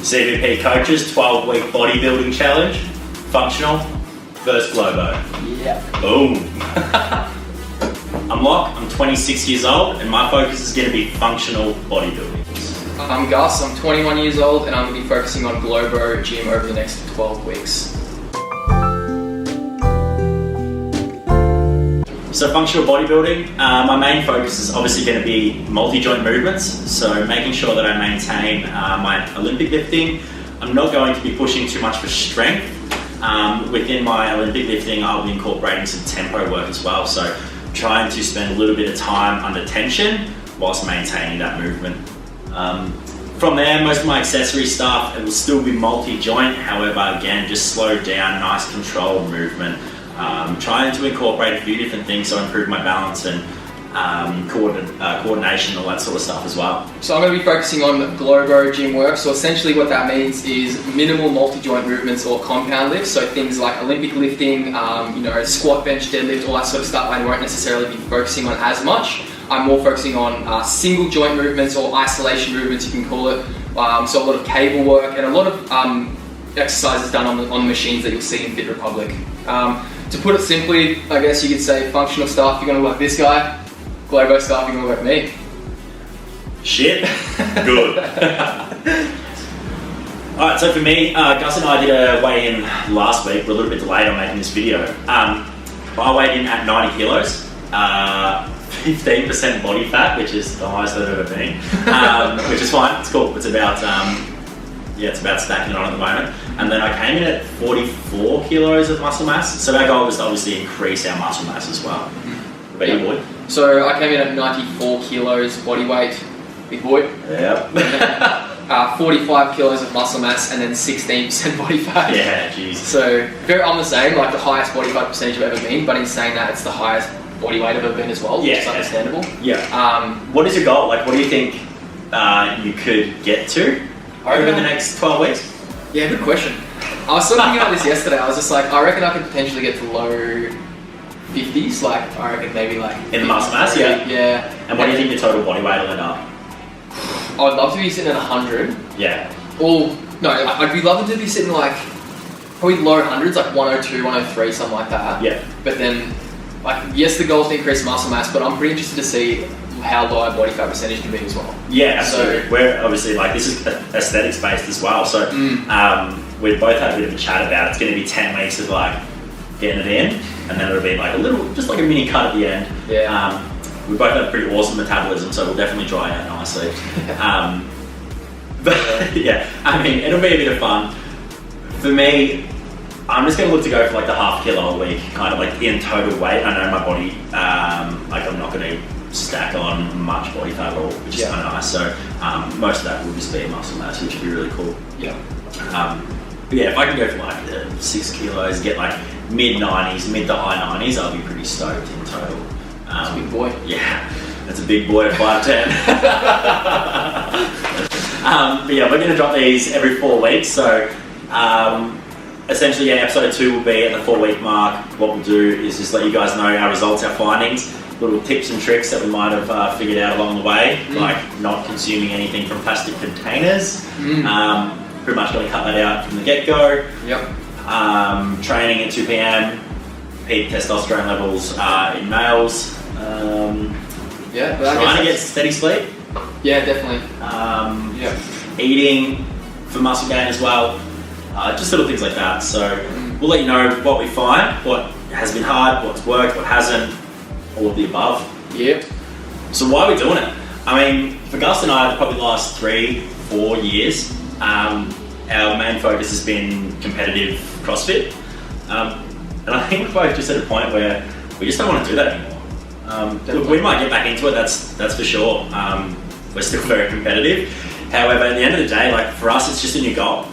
CVP coaches, 12-week bodybuilding challenge, functional versus Globo. Yeah. Boom. I'm Locke, I'm 26 years old, and my focus is going to be functional bodybuilding. I'm Gus, I'm 21 years old, and I'm going to be focusing on Globo gym over the next 12 weeks. So functional bodybuilding, my main focus is obviously going to be multi-joint movements, so making sure that I maintain my Olympic lifting. I'm not going to be pushing too much for strength. Within my Olympic lifting, I'll be incorporating some tempo work as well, so trying to spend a little bit of time under tension whilst maintaining that movement. From there, most of my accessory stuff, it will still be multi-joint, however, again, just slowed down, nice controlled movement. Trying to incorporate a few different things so I improve my balance and coordination, all that sort of stuff as well. So I'm going to be focusing on Globo gym work. So essentially what that means is minimal multi-joint movements or compound lifts. So things like Olympic lifting, squat, bench, deadlift, all that sort of stuff I won't necessarily be focusing on as much. I'm more focusing on single joint movements or isolation movements, you can call it. So a lot of cable work and a lot of exercises done on the machines that you'll see in Fit Republic. To put it simply, I guess you could say functional stuff, you're going to look like this guy. Globo stuff, you're going to look like me. Shit. Good. Alright, so for me, Gus and I did a weigh-in last week. We're a little bit delayed on making this video. I weighed in at 90 kilos, 15% body fat, which is the highest I've ever been, which is fine. It's cool. It's about stacking on at the moment. And then I came in at 44 kilos of muscle mass. So our goal was to obviously increase our muscle mass as well. What about you, boy? So I came in at 94 kilos body weight, big boy. Yep. 45 kilos of muscle mass and then 16% body fat. Yeah, jeez. So I'm the same, like the highest body fat percentage I've ever been, but in saying that, it's the highest body weight I've ever been as well, which is understandable. Yeah. What is your goal? Like, what do you think you could get to over the next 12 weeks? Yeah, good question. I was sort of thinking about this yesterday. I was just like, I reckon I could potentially get to low 50s, like I reckon maybe like... In the muscle mass, yeah? Yeah. And what do you think your total body weight will end up? I would love to be sitting at 100. Yeah. Or, no, I'd be loving to be sitting like, probably low hundreds, like 102, 103, something like that. Yeah. But then, like, yes, the goal is to increase muscle mass, but I'm pretty interested to see how low our body fat percentage can be as well. Yeah, absolutely. So, we're obviously, like, this is aesthetics based as well, so we've both had a bit of a chat about it. It's going to be 10 weeks of like getting it in, and then it'll be like just like a mini cut at the end. Yeah. We both have pretty awesome metabolism, so we'll definitely dry out nicely. But yeah, I mean, it'll be a bit of fun. For me, I'm just going to look to go for like the half kilo a week, kind of like in total weight. I know my body, like I'm not going to stack on much body fat at all, which is kind of nice. So most of that will just be muscle mass, which would be really cool. Yeah. But yeah, if I can go for like 6 kilos, get like mid 90s, mid to high 90s, I'll be pretty stoked in total. That's a big boy. Yeah, that's a big boy at 5'10". But yeah, we're going to drop these every 4 weeks. So essentially, episode 2 will be at the 4-week mark. What we'll do is just let you guys know our results, our findings, little tips and tricks that we might have figured out along the way, like not consuming anything from plastic containers. Pretty much going to cut that out from the get-go. Yep. Training at 2 p.m, peak testosterone levels in males. Trying to get steady sleep. Yeah, definitely. Eating for muscle gain as well. Just little things like that. So we'll let you know what we find, what has been hard, what's worked, what hasn't, all of the above. Yep. So why are we doing it? I mean, for Gus and I, probably the last 3-4 years, our main focus has been competitive CrossFit. And I think we're both just at a point where we just don't want to do that anymore. Look, we might get back into it, that's for sure. We're still very competitive. However, at the end of the day, like for us, it's just a new goal.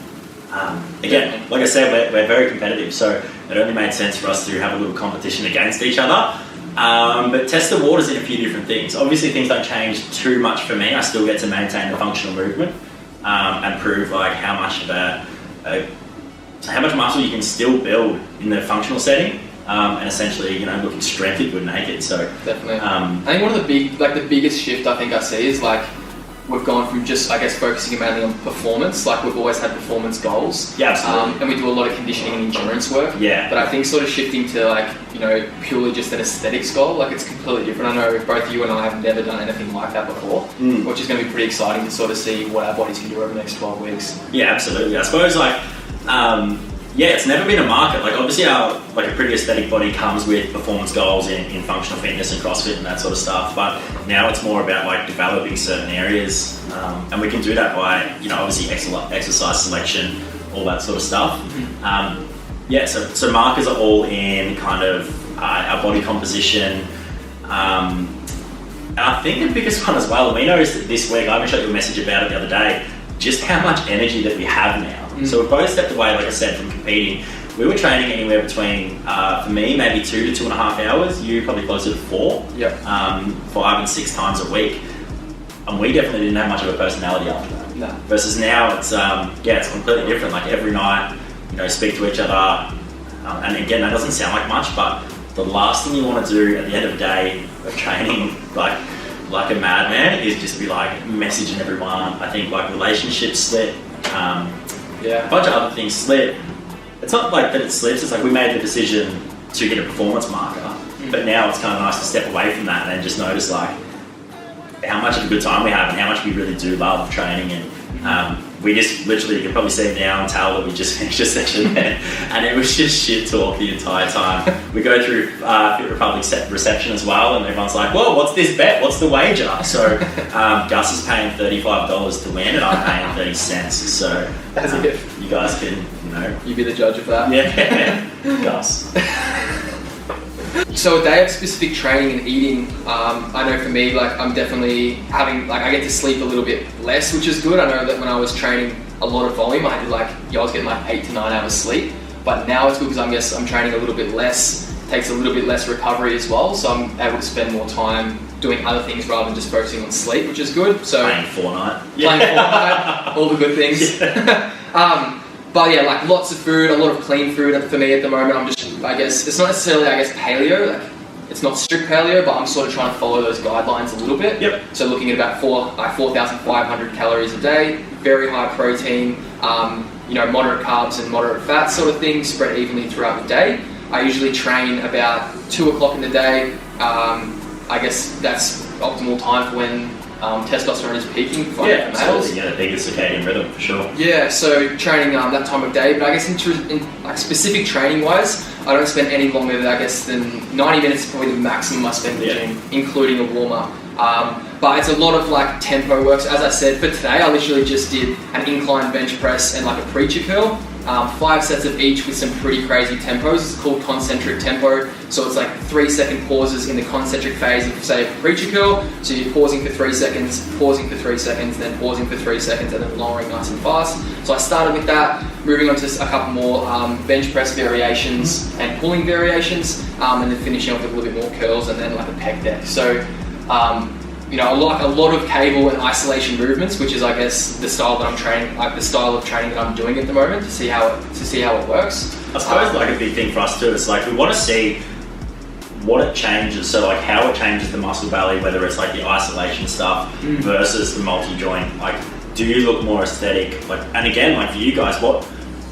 Again, like I said, we're very competitive, so it only made sense for us to have a little competition against each other. But test the waters in a few different things. Obviously, things don't change too much for me. I still get to maintain the functional movement and prove like how much muscle you can still build in the functional setting. And essentially, looking strengthened good naked. So definitely. I think one of the biggest shift I think I see is like we've gone from just, I guess, focusing mainly on performance. Like we've always had performance goals. Yeah, absolutely. And we do a lot of conditioning and endurance work. Yeah. But I think sort of shifting to like, you know, purely just an aesthetics goal, like it's completely different. I know both you and I have never done anything like that before, which is going to be pretty exciting to sort of see what our bodies can do over the next 12 weeks. Yeah, absolutely. I suppose like, yeah, it's never been a market. Like obviously our like a pretty aesthetic body comes with performance goals in functional fitness and CrossFit and that sort of stuff. But now it's more about like developing certain areas, and we can do that by, you know, obviously exercise selection, all that sort of stuff. Yeah, so markers are all in kind of our body composition. And I think the biggest one as well, and we noticed this week, I even shot you a message about it the other day, just how much energy that we have now. So we've both stepped away, like I said, from competing. We were training anywhere between, for me, maybe 2 to 2.5 hours. You probably closer to 4. 5 and 6 times a week. And we definitely didn't have much of a personality after that. No. Versus now, it's it's completely different. Like every night, you know, speak to each other. And again, that doesn't sound like much, but the last thing you want to do at the end of the day of training, like a madman, is just be like messaging everyone. I think like relationships slip. A bunch of other things slip. It's not like that it slips, it's like we made the decision to get a performance marker, but now it's kind of nice to step away from that and just notice like how much of a good time we have and how much we really do love training. And we just literally, you can probably see now and tell that we just finished a session there, and it was just shit talk the entire time. We go through Fit Republic's reception as well, and everyone's like, "Well, what's this bet? What's the wager?" So Gus is paying $35 to win, and I'm paying 30 cents. So you guys can, you know, you be the judge of that. Yeah, Gus. So a day of specific training and eating, I know for me, like I'm definitely having, like I get to sleep a little bit less, which is good. I know that when I was training a lot of volume, I was getting like 8 to 9 hours sleep, but now it's good because I'm training a little bit less, takes a little bit less recovery as well, so I'm able to spend more time doing other things rather than just focusing on sleep, which is good. So playing Fortnite, all the good things. But yeah, like lots of food, a lot of clean food for me at the moment. I'm just, I guess, it's not necessarily, paleo, like it's not strict paleo, but I'm sort of trying to follow those guidelines a little bit. So looking at about 4,500 calories a day, very high protein, you know, moderate carbs and moderate fat sort of thing, spread evenly throughout the day. I usually train about 2 o'clock in the day. I guess that's optimal time for when testosterone is peaking for males. Absolutely. Yeah, the biggest circadian rhythm for sure. Yeah, so training that time of day, but I guess in like specific training wise, I don't spend any longer than 90 minutes is probably the maximum I spend in the gym, including a warm up. But it's a lot of like tempo work. So as I said, for today, I literally just did an incline bench press and like a preacher curl. 5 sets of each with some pretty crazy tempos. It's called concentric tempo. So it's like 3-second pauses in the concentric phase of, say, a preacher curl. So you're pausing for 3 seconds, pausing for 3 seconds, then pausing for 3 seconds, and then lowering nice and fast. So I started with that, moving on to a couple more bench press variations and pulling variations, and then finishing off with a little bit more curls and then like a pec deck. So you know, a lot of cable and isolation movements, which is, I guess, the style that I'm training, like the style of training that I'm doing at the moment to see how it works. I suppose like a big thing for us too is like we want to see what it changes. So like how it changes the muscle belly, whether it's like the isolation stuff versus the multi-joint. Like, do you look more aesthetic? Like, and again, like for you guys, what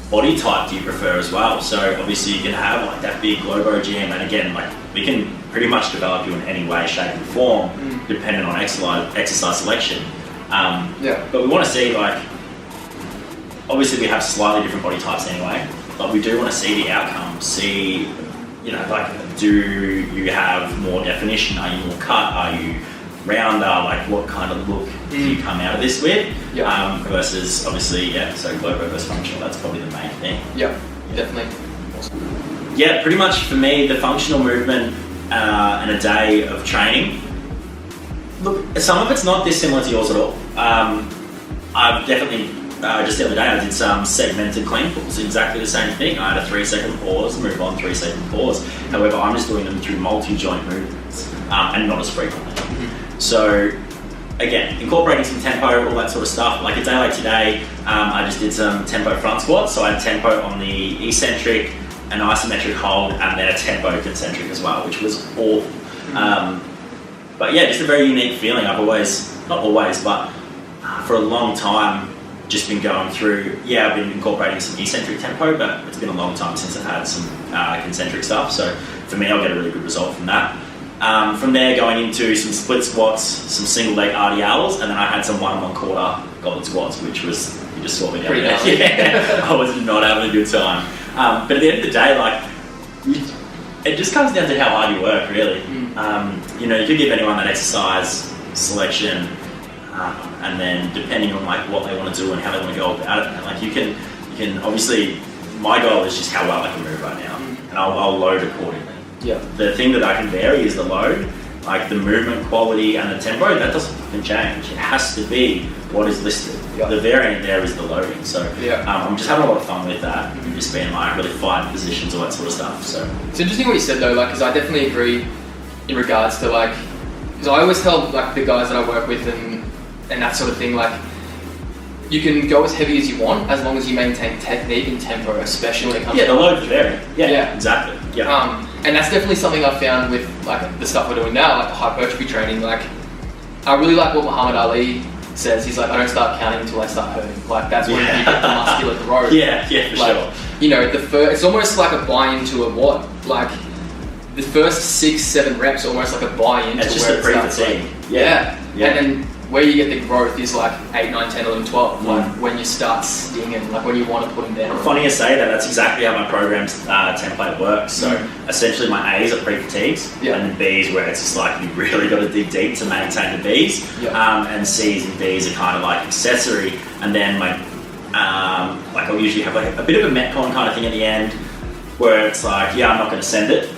body type do you prefer as well? So obviously you can have like that big Globo gym, and again, like we can pretty much develop you in any way, shape and form, depending on exercise selection. But we want to see like, obviously we have slightly different body types anyway, but we do want to see the outcome, see, you know, like, do you have more definition? Are you more cut? Are you rounder? Like, what kind of look do you come out of this with? Versus obviously, so Globo versus functional, that's probably the main thing. Definitely. Yeah, pretty much for me, the functional movement and a day of training, look, some of it's not dissimilar to yours at all. I've definitely, just the other day I did some segmented clean pulls, exactly the same thing. I had a 3-second pause, move on, 3-second pause. However, I'm just doing them through multi-joint movements and not as frequently. So again, incorporating some tempo, all that sort of stuff. Like a day like today, I just did some tempo front squats. So I had tempo on the eccentric, an isometric hold, and then a tempo concentric as well, which was awful. But yeah, just a very unique feeling. I've always, not always, but for a long time, just been going through, I've been incorporating some eccentric tempo, but it's been a long time since I've had some concentric stuff. So for me, I'll get a really good result from that. From there, going into some split squats, some single leg RDLs, and then I had some 1 1/4 goblet squats, which was, you just saw me down there. Yeah, I was not having a good time. But at the end of the day, like, it just comes down to how hard you work, really. You know, you could give anyone that exercise selection, and then depending on like what they want to do and how they want to go about it, and like you can obviously, my goal is just how well I can move right now, and I'll load accordingly. Yeah. The thing that I can vary is the load, like the movement quality and the tempo. That doesn't fucking change. It has to be what is listed. Yeah. The variant there is the loading. So I'm just having a lot of fun with that, and just being like really fighting positions, all that sort of stuff. So it's interesting what you said though, like, because I definitely agree in regards to like, because I always tell like the guys that I work with and that sort of thing, like, you can go as heavy as you want as long as you maintain technique and tempo, especially when it comes to the load vary. Yeah, exactly. Yeah. And that's definitely something I've found with like the stuff we're doing now, like the hypertrophy training. Like, I really like what Muhammad Ali says. He's like, I don't start counting until I start hurting. Like, that's when you get the muscular growth. Yeah, for like, sure. You know, it's almost like a buy-in to a what? Like, the first 6-7 reps are almost like a buy-in it's to just where a it starts. pre-fatigue. Yeah. And then where you get the growth is like 8, 9, 10, 11, 12. Like when you start stinging, like when you want to put them down. Funny you say that. That's exactly how my program's template works. So essentially, my A's are pre-fatigues, and the B's where it's just like you really got to dig deep to maintain the B's, and C's and D's are kind of like accessory. And then like I'll usually have like a bit of a metcon kind of thing at the end, where it's like, I'm not going to send it.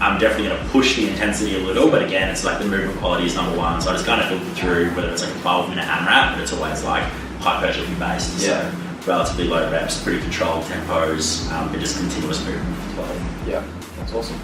I'm definitely going to push the intensity a little, but again, it's like the movement quality is number one. So I just kind of filter through whether it's like a 12-minute AMRAP, but it's always like hypertrophy based. So relatively low reps, pretty controlled tempos, but just continuous movement for 12. Yeah, that's awesome.